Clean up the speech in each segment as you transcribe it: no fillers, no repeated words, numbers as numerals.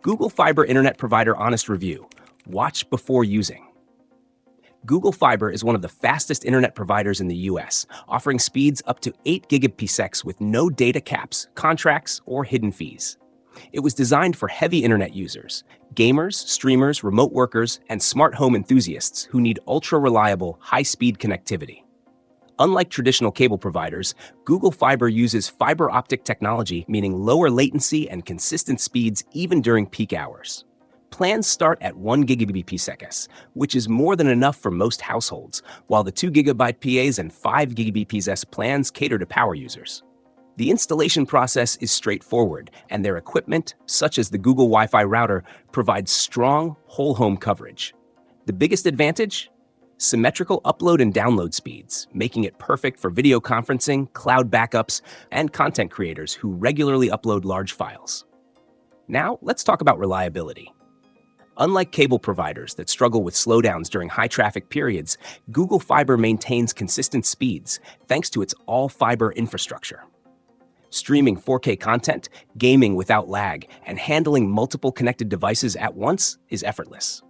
Google Fiber Internet Provider Honest Review. Watch before using. Google Fiber is one of the fastest internet providers in the US, offering speeds up to 8 gigabps with no data caps, contracts, or hidden fees. It was designed for heavy internet users, gamers, streamers, remote workers, and smart home enthusiasts who need ultra-reliable, high-speed connectivity. Unlike traditional cable providers, Google Fiber uses fiber optic technology, meaning lower latency and consistent speeds even during peak hours. Plans start at 1 Gbps, which is more than enough for most households, while the 2 GB PAs and 5 Gbps plans cater to power users. The installation process is straightforward, and their equipment, such as the Google Wi-Fi router, provides strong whole-home coverage. The biggest advantage? Symmetrical upload and download speeds, making it perfect for video conferencing, cloud backups, and content creators who regularly upload large files. Now, let's talk about reliability. Unlike cable providers that struggle with slowdowns during high-traffic periods, Google Fiber maintains consistent speeds thanks to its all-fiber infrastructure. Streaming 4K content, gaming without lag, and handling multiple connected devices at once is effortless.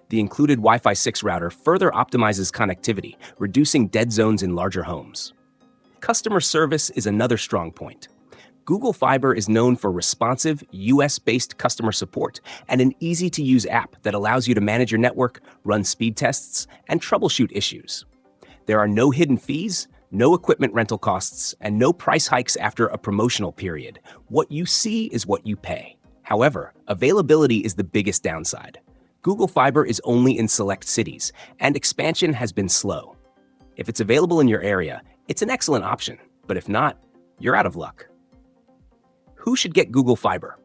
The included Wi-Fi 6 router further optimizes connectivity, reducing dead zones in larger homes. Customer service is another strong point. Google Fiber is known for responsive, US-based customer support and an easy-to-use app that allows you to manage your network, run speed tests, and troubleshoot issues. There are no hidden fees, no equipment rental costs, and no price hikes after a promotional period. What you see is what you pay. However, availability is the biggest downside. Google Fiber is only in select cities, and expansion has been slow. If it's available in your area, it's an excellent option, but if not, you're out of luck. Who should get Google Fiber?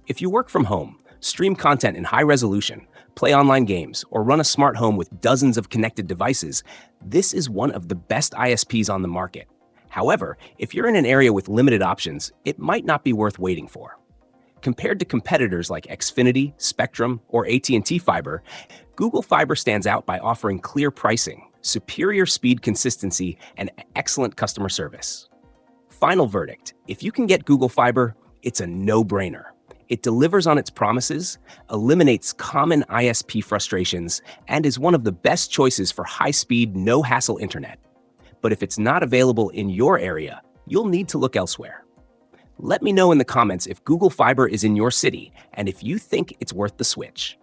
If you work from home, stream content in high resolution, play online games, or run a smart home with dozens of connected devices, this is one of the best ISPs on the market. However, if you're in an area with limited options, it might not be worth waiting for. Compared to competitors like Xfinity, Spectrum, or AT&T Fiber, Google Fiber stands out by offering clear pricing, superior speed consistency, and excellent customer service. Final verdict: if you can get Google Fiber, it's a no-brainer. It delivers on its promises, eliminates common ISP frustrations, and is one of the best choices for high-speed, no-hassle internet. But if it's not available in your area, you'll need to look elsewhere. Let me know in the comments if Google Fiber is in your city and if you think it's worth the switch.